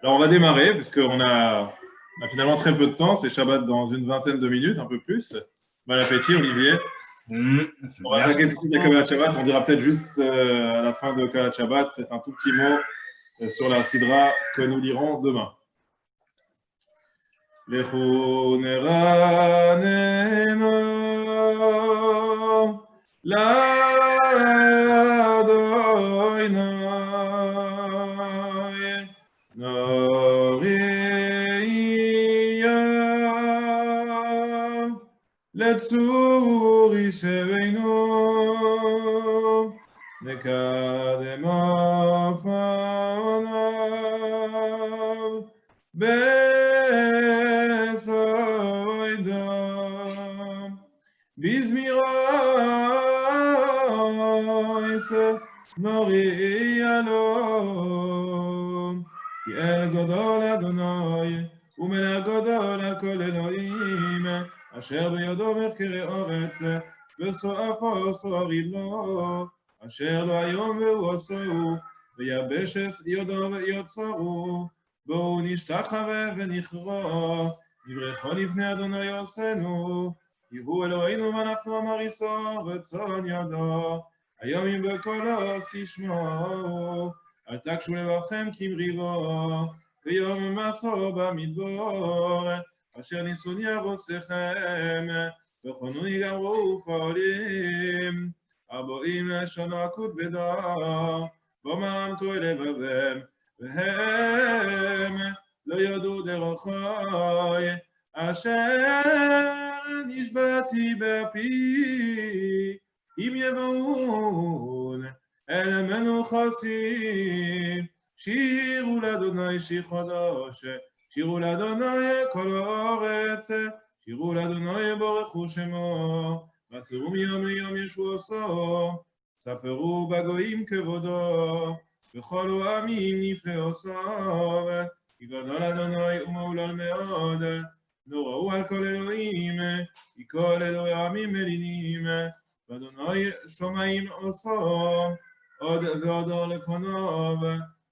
Alors, on va démarrer, parce on a finalement très peu de temps. C'est Shabbat dans une vingtaine de minutes, un peu plus. Bon appétit, Olivier. On va attaquer tout de suite la Kabbalat Shabbat. On dira peut-être juste à la fin de Kabbalat Shabbat, peut-être un tout petit mot sur la Sidra que nous lirons demain. Lechu neranenu l'Adonai Noriya Letzuri Sheveinu Nekadem Afanav Besoidam Bizmirais Noriya Lo Ki El Gadol Adonai Umelech Gadol Al Kol Elohim Asher Beyado Merkere Oretz Vesoafo Soarim Lo Asher Lo Hayom Vehu Asou Veyabeshes Yodo Veyotzaro בואו נשתחווה ונכרע, נברכו לפני אדוני יעשנו, יהיו אלוהינו ואנחנו המריסו וצאן ידו, היום אם בקולו תשמעו, אל תקשו לבבכם כמריבו, כיום מסו במדבור, אשר ניסוני אבוסיכם, וכונו יגמרו ופועלים, ארבעים שנה עקוד בדם, בו מרמתו אל לבבם, והם לא ידעו דרכי, אשר נשבעתי בפי, אם יבואון אל מנוחסים, שירו לאדוני שיר חדש, שירו לאדוני כל הארץ, שירו לאדוני ברכו שמו, מסרו מיום ליום ישועתו, ספרו בגויים כבודו, בכל העמים נפלאו עושיו, כי גדול אדוני ומהולל מאוד, נוראו על כל אלוהים, כי כל אלוהי העמים מלינים, ואדוני שומעים עושו, עוד ועוד אור לפניו,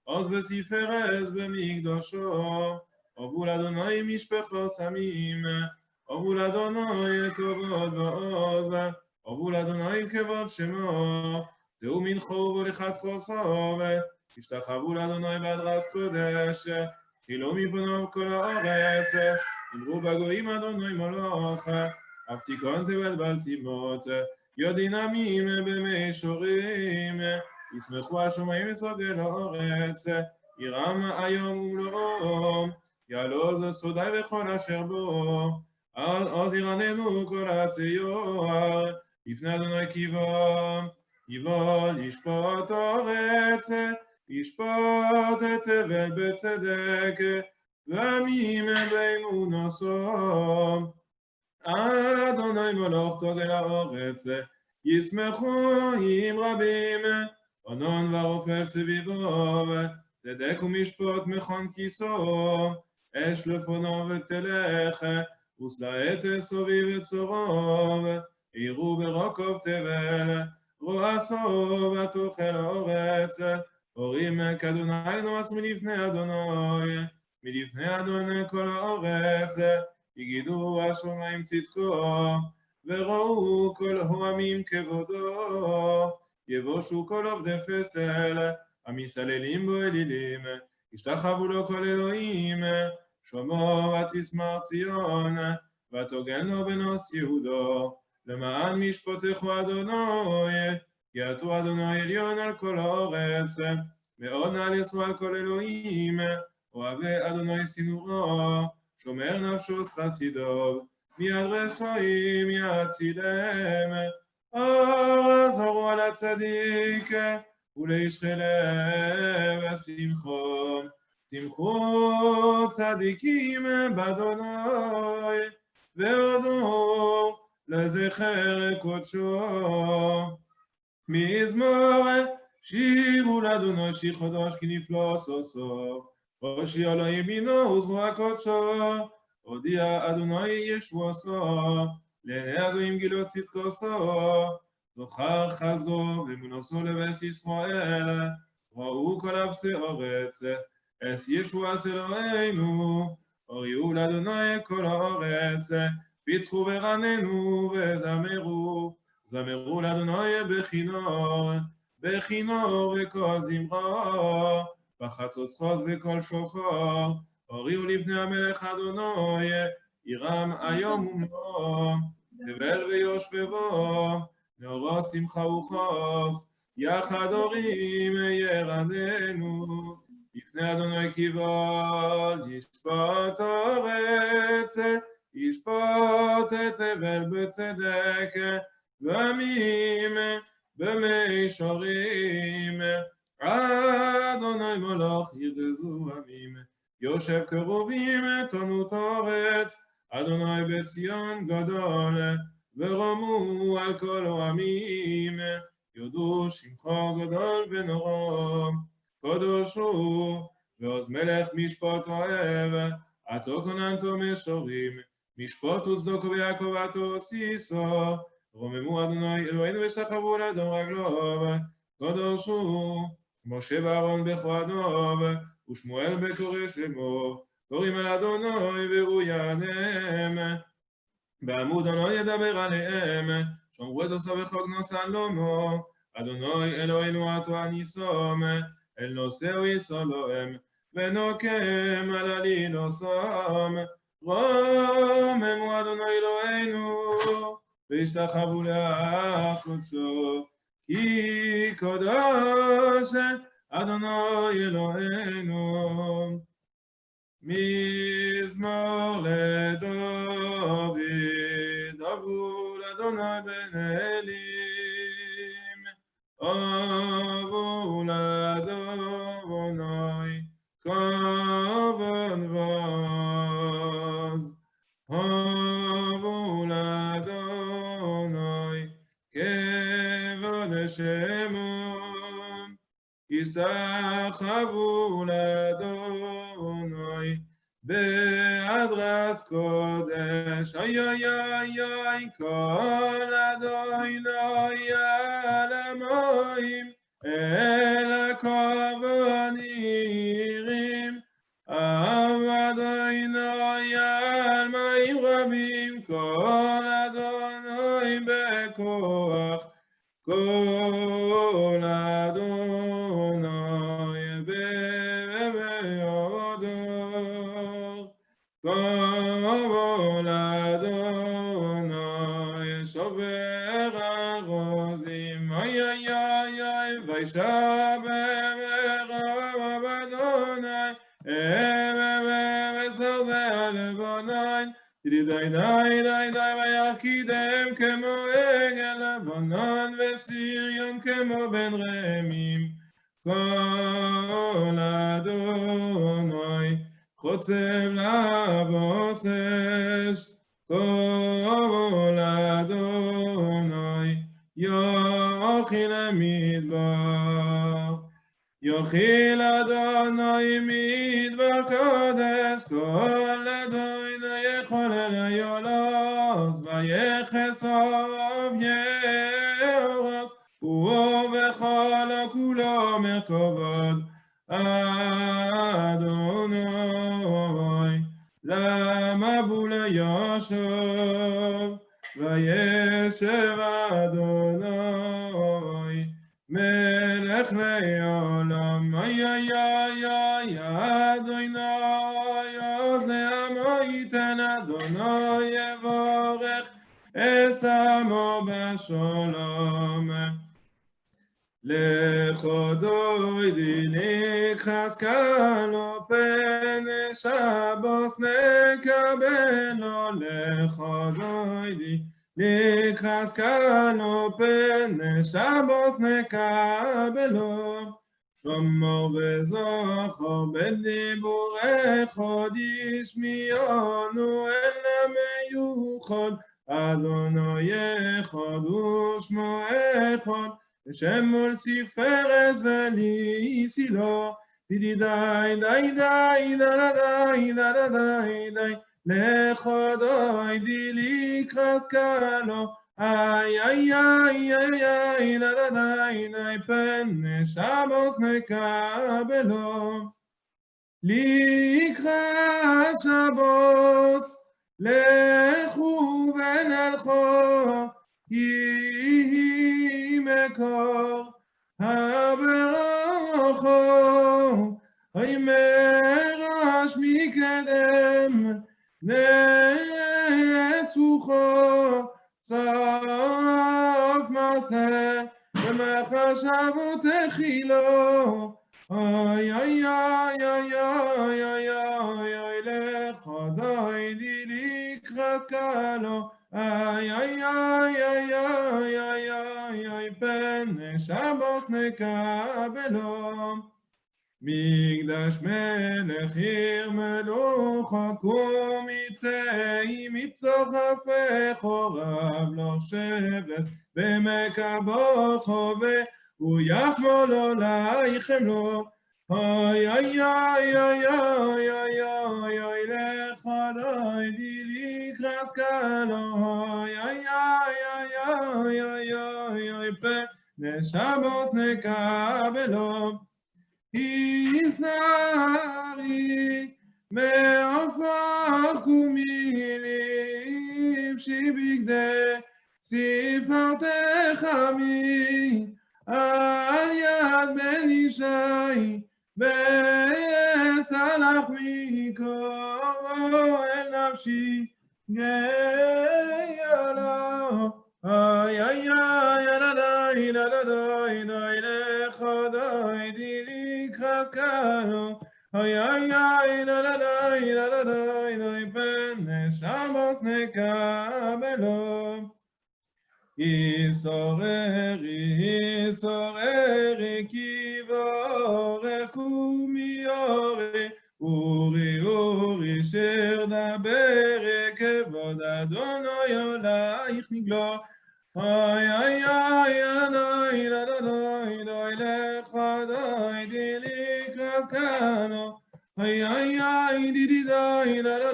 עוז וסיפרס במקדשו, אבו לאדוני משפחו סמים, אבו לאדוני כבוד ועוז, אבו לאדוני כבוד שמו, תאו מנחו ולחץ חוסו, השתחוו לאדוני בהדרס קודש, חילו מפניו כל הארץ, אמרו בגויים אדוני מלוך, אף תיכון תבל בל תימות, יודין עמים במישורים, ישמחו השומעים וסוגל הארץ, ירם היום ומלואו, יעלוז סודי וכל אשר בו, אז ירננו כל הציור, לפני אדוני קיבום, יבול ישפוט ארץ, ישפוט את תבל בצדק, ועמים באמונתו. אדוני מלוך תוגל הארץ, ישמחו עם רבים, ענון ורופל סביבו, צדק ומשפוט מכון כיסו, אש לפונו ותלך, וסלעת סוביב וצורוב, עירו ברוקוב תבל, רועסו ותאכל הארץ, הורים כאדוני נמס מלפני אדוני, מלפני אדוני כל הארץ, יגידו השומעים צדקו, וראו כל העמים כבודו, יבושו כל עובדי פסל, המסללים בו אלילים, ישתחוו לו כל אלוהים, שומו ותשמח ציון, ותוגלנו בנוס יהודו, למען משפטך אדוני, כי אתה אדוני עליון על כל הארץ, מאוד נעלסו על כל אלוהים, אוהבי אדוני סנורו, שומר נפשו חסידו, מיד רשעים יצילם, ארז הורו על הצדיק, ולאיש חלב ושמחו, שמחו צדיקים באדוני, והודו לזכר קודשו. מזמור שירו לאדוני שיר חדש כי נפלא עשו, ראשי על ימינו וזרוע קודשו, הודיע אדוני ישועתו, לעיני הגויים גילות צדקו, זוכר חסדו ואמונתו לבית ישראל, ראו כל אפסי ארץ, es Yeshuas Eloheinu, הוריעו לאדוני כל הארץ, פיצחו ורננו וזמרו, זמרו לאדוני בכינור, בכינור וכל זמרה, בחצוצרות וכל שופר, הוריעו לפני המלך אדוני, ירם היום ומלואו, תבל ויושבבו, נאורו שמחה וכוף, יחד הורים ירדנו, לפני אדוני קיבל, ישפוט ארץ, ישפוט תבל בצדק, ועמים במישורים, אדוני מלך ירזו עמים, יושב קרובים תונות ארץ, אדוני בציון גדול, ורמו על כל העמים, יודו שמחו גדול ונורא, קדוש הוא, ועוז מלך משפט אוהב, עתו כוננתו משורים, משפט וצדוק ויעקב עתו סיסו, רוממו אדוני אלוהינו ושכבו לאדום רגלו, קדוש הוא, משה ואהרון בכבודו, ושמואל בקורא שמו, קוראים על אדוני והוא יענם, בעמוד אדוני ידבר עליהם, שומרו את עושו וחוק נוסן לומו, אדוני אלוהינו עתו הניסום, אל נושאו יסולהם, ונוקם על עלינו סום, רוממו אדוני אלוהינו, והשתחוו להחוצו, כי קדוש אדוני אלוהינו. מזמור לדוד, אבו לאדוני בן אלים, אבו לאדוני כבוד ועוז, אבו לאדוני כבוד שמו, ישתחוו לאדוני בהדרס קודש, איי איי איי איי כל אדוני על המים, אל הכבנירים, אדוני על מים רבים, כל אדוני בכוח, כל אדוני במאודו, כל אדוני שובר ארוזים, איי איי איי איי וישבע מרחב אדוני, ושרדי הלבניים, די די די די וירקידם כמו עגל לבנון, וסריון כמו בן רמים, כל אדוני חוצב לבוסש, כל אדוני יוכי למדבר, יוכי לאדוני מדבר קודש, כל אדוני יכול אל היולוז, ויחס אוהב יאורס, ובכל כולו מרכובד, אדוני למבול יושב, וישב אדוני מלך לעולם, איי איי איי איי אדוני עוד לעמו ייתן, אדוני יברך אשמו בשלום, לכבודו דיניק חזקנו פן שבוס נקבלו, לכבודו דיניק חזקנו פן שבוס נקבלו, שומר וזכור בדיבורך ישמיענו אל המיוחד, אדוני אחד ושמו אחד, שם מול ספרס וליסילו, די די די די די די די די לכבודו דיליק חזקנו, איי איי איי איי איי די די די פן שבוס נקבלו, לקראת שבוס, לכו ונלכו, כי היא מקור הברוכו, אוי מרש מקדם, נסוכו, סוף מעשה, ומחשבות תחילו, אוי אוי אוי אוי אוי אוי אוי אוי לך דוי די לקרס קלו, אוי אוי אוי אוי אוי אוי אוי אוי פן שבוס נקבלו. מקדש מלך עיר מלוכה קום יצא מתוך הפך חורב לא שבט במקבוכו והוא יחמול עלייכם לו. אוי אוי אוי אוי אוי אוי אוי אוי לך דוי די לקרס קלו, אוי אוי אוי אוי אוי אוי אוי פן שבוס נקבלו. Isnari me'afar kumilim shibigde sifartecha mi al yad ben Ishai ve'esalach mikol el nafshi geyala. Ay ay ay la la la la la lecha dai di likras kalo. Ay ay ay la la la la la la ben shamos nekabelo. Isoreri kivore kumiore uri uri sher dabere kevod Adonai olaich niglo. Ay ay ay ay la la la la lecha dai di likras kano. Ay ay ay di di dai la la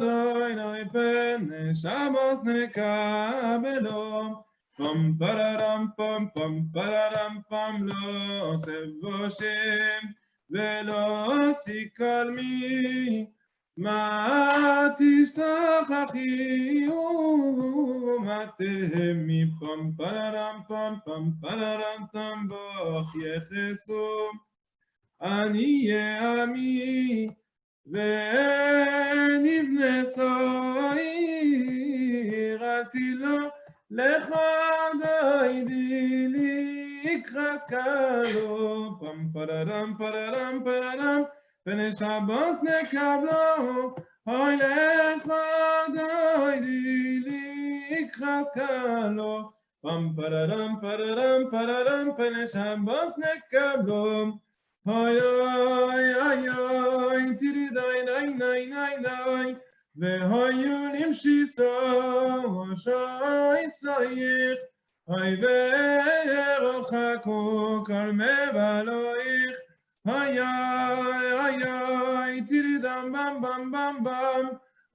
la ben shamos nekabelo. Pam pararam pam lo sevoshem velo sikalmi ma tishtachchi umatehemi pam pararam tam boch yechesum ani yeami venivne soir atilo lecha dai di likras kalo. Pam pararam pene shabbos nekablo. Oy lecha dai di likras kalo. Pam pararam pene shabbos nekablo. Oy oy oy oy tiri dai dai dai dai dai. והיו נמשיסו שוי סייך, אי ורחקו כל מבלויך, אי אי אי תירי דם בם בם בם בם,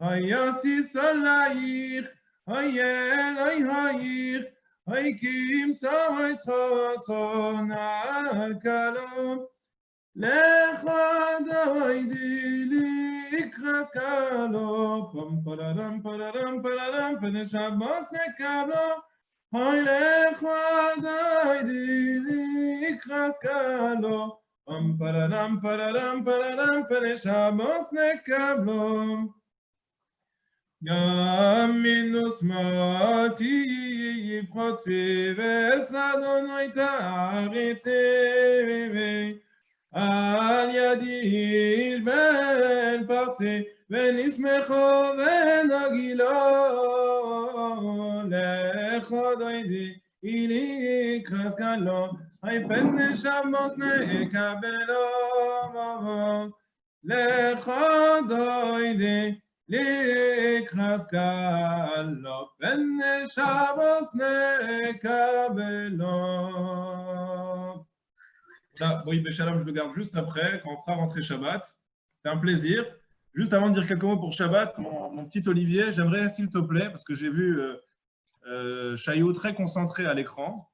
אי יסיס עלייך, אי אלי הייך, אי כימסו אי סחוסון על כלום, לך דוי דילי לקרס קלו. פם פרדם פנה שבוס נקבלו. אוי לך דוי דילי לקרס קלו. פם פרדם פנה שבוס נקבלו. גם מינוס מותי יפחוצי וסדוני תעריצי על ידי בן פרצי ונשמחו ונגילו לך דוידי אילי קרס קלו אי פן שבוס נקבלו לך דוידי לקרס קלו פן שבוס נקבלו. Voilà, oui, Béchalom, je le garde juste après, quand on fera rentrer Shabbat. C'est un plaisir. Juste avant de dire quelques mots pour Shabbat, mon petit Olivier, j'aimerais, s'il te plaît, parce que j'ai vu Chaillot très concentré à l'écran.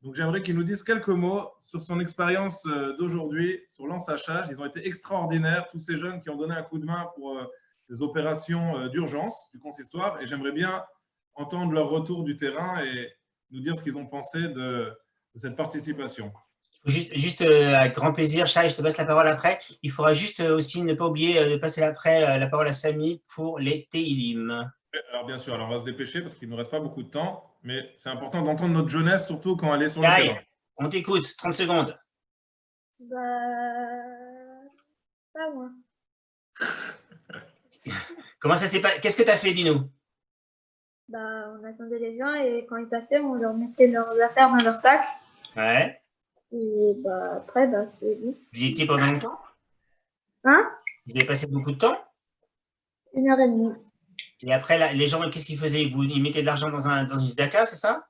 Donc, j'aimerais qu'il nous dise quelques mots sur son expérience d'aujourd'hui, sur l'ensachage. Ils ont été extraordinaires, tous ces jeunes qui ont donné un coup de main pour les opérations d'urgence du consistoire. Et j'aimerais bien entendre leur retour du terrain et nous dire ce qu'ils ont pensé de cette participation. Juste avec grand plaisir, Shai, je te passe la parole après. Il faudra juste aussi ne pas oublier de passer après la parole à Samy pour les Teilim. Alors bien sûr, alors on va se dépêcher parce qu'il ne nous reste pas beaucoup de temps, mais c'est important d'entendre notre jeunesse, surtout quand elle est sur le terrain. On t'écoute, 30 secondes. Pas moi. Comment ça s'est passé? Qu'est-ce que tu as fait, dis-nous? On attendait les gens et quand ils passaient, on leur mettait leurs affaires dans leur sac. Ouais. Et après, c'est bon. Vous y étiez pendant longtemps? Hein? Vous avez passé beaucoup de temps? 1h30. Et après, les gens, qu'est-ce qu'ils faisaient? Ils mettaient de l'argent dans une zdaka, c'est ça?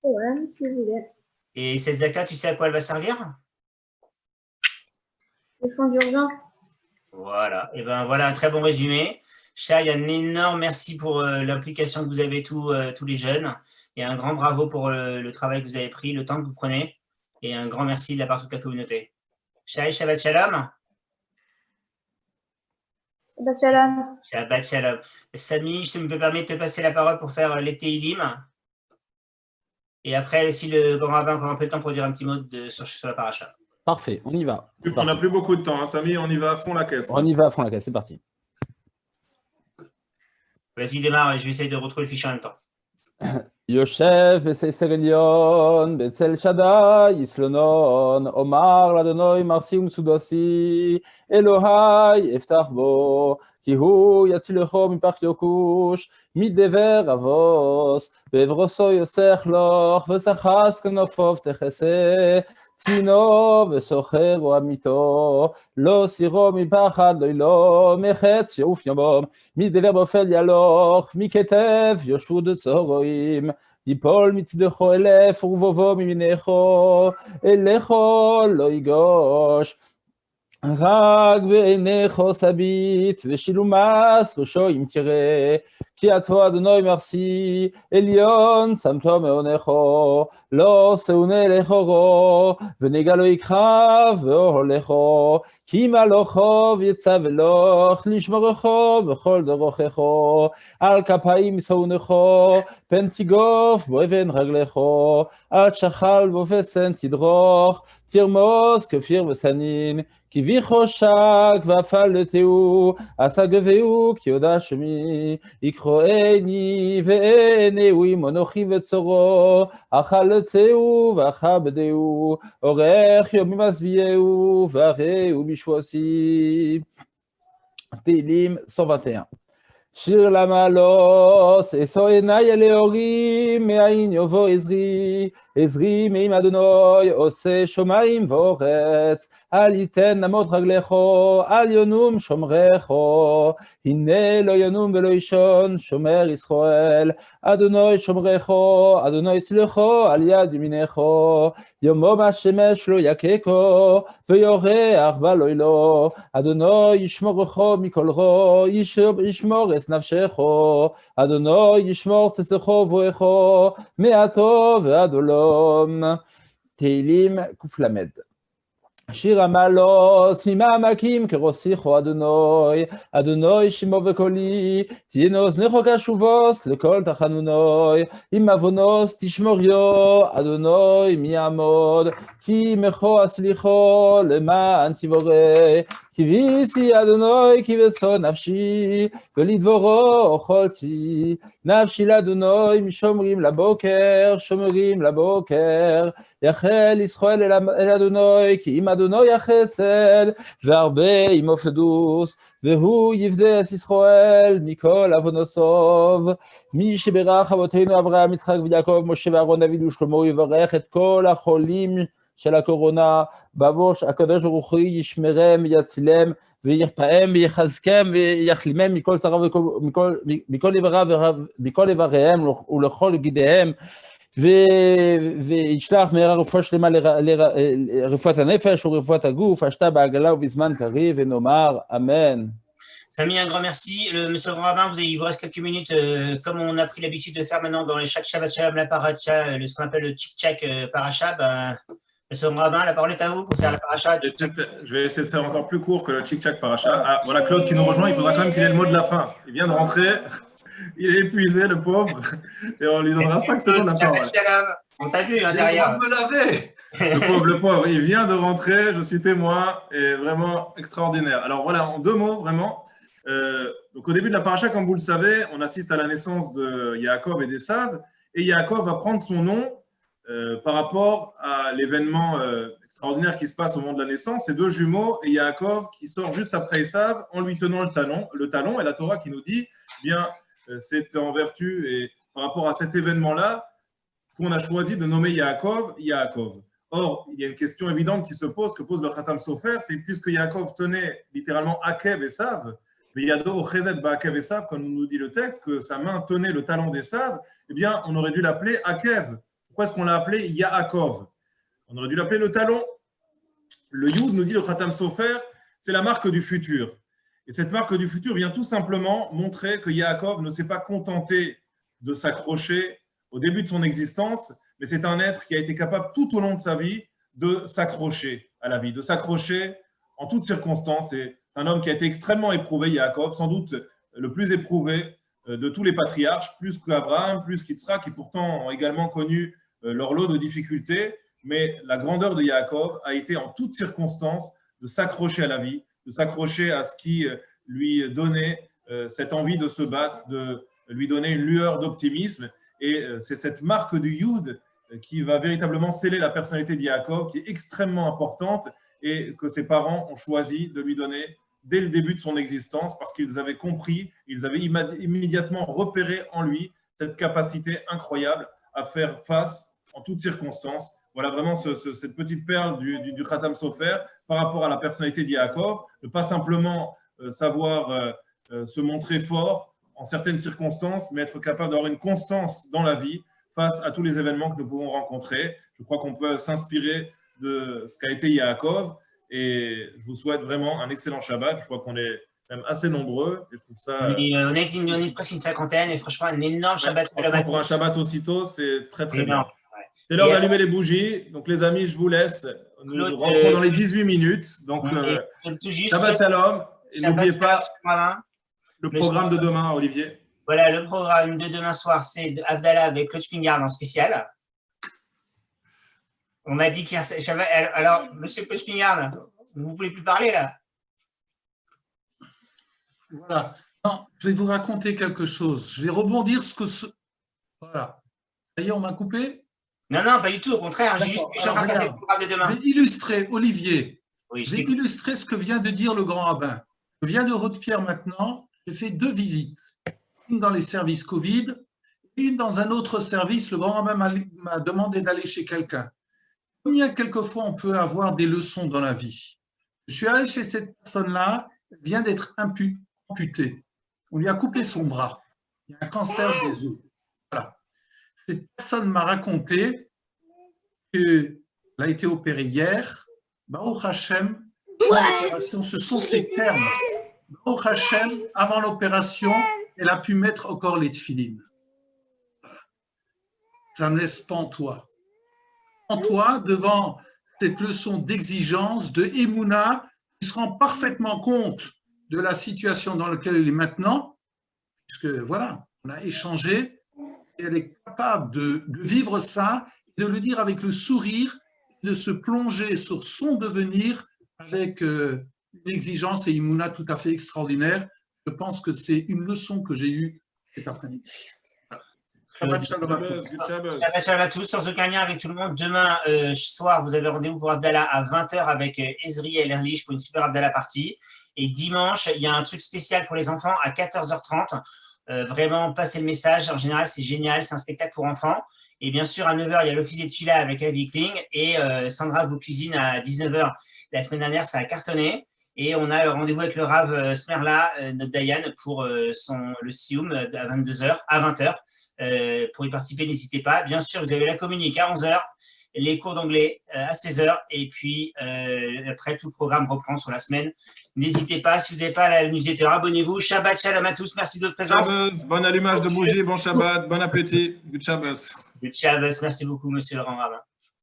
Ouais, si vous voulez. Et cette zdaka, tu sais à quoi elle va servir? Les fonds d'urgence. Voilà. Et ben voilà un très bon résumé. Shai, un énorme merci pour l'implication que vous avez tous les jeunes. Et un grand bravo pour le travail que vous avez pris, le temps que vous prenez. Et un grand merci de la part de toute la communauté. Shai, Shabbat Shalom. Shabbat Shalom. Shabbat Shalom. Samy, je me permets de te passer la parole pour faire les Teilim. Et après, si le grand rabbin a encore un peu de temps pour dire un petit mot sur la paracha. Parfait, on y va. On n'a plus beaucoup de temps, hein, Samy, on y va à fond la caisse. On y va à fond la caisse, c'est parti. Vas-y, démarre, je vais essayer de retrouver le fichier en même temps. יושב בססר עליון, בצל שדי יסלונון, אומר לאדוני מרסי ומסודסי, אלוהי אפתח בו, כי הוא יצילך מפח יוקוש, מדבר אבוס, בעברוסו יוסך לוך, וסחס כנופיו תכסה, צינו וסוחרו עמיתו, לא סירו מפחד לא מחץ יעוף יומום, מדבר באופל ילוך, מכתב יושוד צהרואים, יפול מצדכו אלף ורבובו מימינךו, אליכו לא יגוש, רק בעיניך סביט ושילומס ראשו אם תראה, כי עתו אדוני מרסי עליון צמתו מעונךו, לא שאונה לכורו ונגע לא יכחב ואוהלךו, כי מלוכו ויצא ולוך לשמורכו בכל דרוכךו, על כפיים שאונךו פן תיגוף בו אבן רגלךו, עד שחל ובפסן תדרוך, תרמוס כפיר וסנין, כי ויחושק ואפלתהו, עשה גבהו כי יודע שמי, יקחוני ועיניהו עם אנוכי וצורו, אכלצהו ואכבדהו, אורך יומים אשביהו, והראהו בשבועי. תהילים 121. שיר למעלות, אשא עיני אל ההורים, מאין יבוא עזרי, עזרי מעם אדוני, עושה שמים ואורץ, אל ייתן נמות רגלךו, אל ינום שומרכו, הנה לא ינום ולא ישון, שומר ישראל, אדוני שומרכו, אדוני צילךו, על יד ימינךו, יומם השמש לא יככו, ויורח בלילו, אדוני ישמורכו מכל רע, ישמור את נפשךו, אדוני ישמור צאצאכו ובואכו, מעתו ועד עולם. תהילים קל"ד. שיר המעלות, ממעמקים כרוסיכו אדוני, אדוני שמו וקולי, תהיינה אוזניך קשובוס לכל תחנוני, אם עוונוס תשמוריו, אדוני מי יעמוד, כי עמך אסליחו למען תבורא, כי ויסי אדוני כי בשא נפשי, ולדברו אוכלתי, נפשי לאדוני משומרים לבוקר, שומרים לבוקר, יחל ישראל אל אדוני, כי אם אדוני החסד, והרבה עמו פדוס, והוא יפדה את ישראל מכל עוונותיו. מי שברך אבותינו אברהם, יצחק ויעקב, משה ואהרון, דוד ושלמה, יברך את כל החולים של הקורונה, בעבור הקדוש ברוך הוא ישמרם ויצילם, וירפאם ויחזקם ויחלימם מכל צרה ומכל איבריהם ולכל גידיהם, וישלח מהרה רפואה שלמה לרפואת הנפש ורפואת הגוף, השתה בעגלה ובזמן קריב, ונאמר אמן. Famille, un grand merci. Monsieur le grand rabbin, il vous reste quelques minutes. Comme on a pris l'habitude de faire maintenant dans chaque Shabbat Shalom, la paracha, ce qu'on appelle le tchik-tchak paracha, monsieur le grand rabbin, la parole est à vous pour faire la paracha. Je vais essayer de faire encore plus court que le tchik-tchak paracha. Ah, voilà Claude qui nous rejoint. Il faudra quand même qu'il ait le mot de la fin. Il vient de rentrer. Il est épuisé, le pauvre. Et on lui donnera 5 secondes la parole. On t'a vu derrière. Me laver. Le pauvre, il vient de rentrer. Je suis témoin. Et vraiment extraordinaire. Alors voilà, en 2 mots, vraiment. Donc au début de la paracha, comme vous le savez, on assiste à la naissance de Yaakov et d'Esav, et Yaakov va prendre son nom par rapport à l'événement extraordinaire qui se passe au moment de la naissance. Ces 2 jumeaux et Yaakov qui sort juste après Esav en lui tenant le talon, et la Torah qui nous dit, bien, c'est en vertu et par rapport à cet événement-là qu'on a choisi de nommer Yaakov. Or, il y a une question évidente qui se pose, que pose le Khatam Sofer, c'est puisque Yaakov tenait littéralement Akev et Esav, mais Yado Chezet Ba'akev Esav, comme nous dit le texte, que sa main tenait le talon d'Esav, eh bien, on aurait dû l'appeler Akev. Pourquoi est-ce qu'on l'a appelé Yaakov? On aurait dû l'appeler le talon. Le Yud, nous dit le Khatam Sofer, c'est la marque du futur. Et cette marque du futur vient tout simplement montrer que Yaakov ne s'est pas contenté de s'accrocher au début de son existence, mais c'est un être qui a été capable tout au long de sa vie de s'accrocher à la vie, de s'accrocher en toutes circonstances. C'est un homme qui a été extrêmement éprouvé, Yaakov, sans doute le plus éprouvé de tous les patriarches, plus qu'Abraham, plus qu'Yitzhak, qui pourtant ont également connu leur lot de difficultés. Mais la grandeur de Yaakov a été en toutes circonstances de s'accrocher à la vie, de s'accrocher à ce qui lui donnait cette envie de se battre, de lui donner une lueur d'optimisme. Et c'est cette marque du Yud qui va véritablement sceller la personnalité de Yaakov, qui est extrêmement importante et que ses parents ont choisi de lui donner dès le début de son existence parce qu'ils avaient compris, ils avaient immédiatement repéré en lui cette capacité incroyable à faire face en toutes circonstances. Voilà vraiment cette petite perle du Khatam Sofer par rapport à la personnalité de Yaakov, ne pas simplement savoir se montrer fort en certaines circonstances, mais être capable d'avoir une constance dans la vie face à tous les événements que nous pouvons rencontrer. Je crois qu'on peut s'inspirer de ce qu'a été Yaakov et je vous souhaite vraiment un excellent Shabbat. Je crois qu'on est même assez nombreux et je trouve ça… on est presque une 50aine et franchement un énorme Shabbat. Pour un Shabbat aussitôt, c'est très très bien. Ouais. C'est l'heure d'allumer les bougies. Donc les amis, je vous laisse. Nous rentrons dans les 18 minutes. Donc Shabbat Shalom. Et n'oubliez pas le programme de demain, Olivier. Voilà, le programme de demain soir, c'est Havdalah avec Claude Spingard en spécial. On m'a dit qu'il y a un Shabbat. Alors, monsieur Claude Spingard, vous ne pouvez plus parler là. Voilà. Non, je vais vous raconter quelque chose. Je vais rebondir Voilà. Ça y est, on m'a coupé? Non, pas du tout. Au contraire, j'ai juste regardé le programme de demain. Je vais illustrer, Olivier. Oui, je vais illustrer ce que vient de dire le grand rabbin. Je viens de Haute-Pierre maintenant. J'ai fait 2 visites. Une dans les services Covid et une dans un autre service. Le grand rabbin m'a demandé d'aller chez quelqu'un. Combien quelquefois on peut avoir des leçons dans la vie? Je suis allé chez cette personne-là, elle vient d'être amputée. On lui a coupé son bras. Il y a un cancer des os. Voilà. Cette personne m'a raconté qu'elle a été opérée hier. Baruch Hashem, l'opération, ce sont ses termes. Baruch Hashem, avant l'opération, elle a pu mettre encore les tefilines. Voilà. Ça me laisse pantois. Pantois devant cette leçon d'exigence, de Emouna, qui se rend parfaitement compte de la situation dans laquelle elle est maintenant, puisque voilà, on a échangé, et elle est capable de vivre ça, de le dire avec le sourire, de se plonger sur son devenir avec une exigence et Emouna tout à fait extraordinaire. Je pense que c'est une leçon que j'ai eue cet après-midi. Shabbat Shalom à tous, sans aucun lien avec tout le monde. Demain soir, vous avez rendez-vous pour Havdalah à 20h avec Ezriel Erlich pour une super Havdalah partie. Et dimanche, il y a un truc spécial pour les enfants à 14h30. Vraiment, passez le message. En général, c'est génial. C'est un spectacle pour enfants. Et bien sûr, à 9h, il y a l'office des Tfila avec Avi Kling. Et Sandra vous cuisine à 19h. La semaine dernière, ça a cartonné. Et on a rendez-vous avec le Rav Smerla, notre Dayan, pour le Sioum à 20h. Pour y participer, n'hésitez pas. Bien sûr, vous avez la communique à 11h. les cours d'anglais à 16h. Et puis, après, tout le programme reprend sur la semaine. N'hésitez pas, si vous n'avez pas la newsletter, abonnez-vous. Shabbat shalom à tous. Merci de votre présence. Bon allumage de bougie, bon Shabbat, bon appétit. Good Shabbos. Good Shabbos. Merci beaucoup, monsieur Laurent Rabin.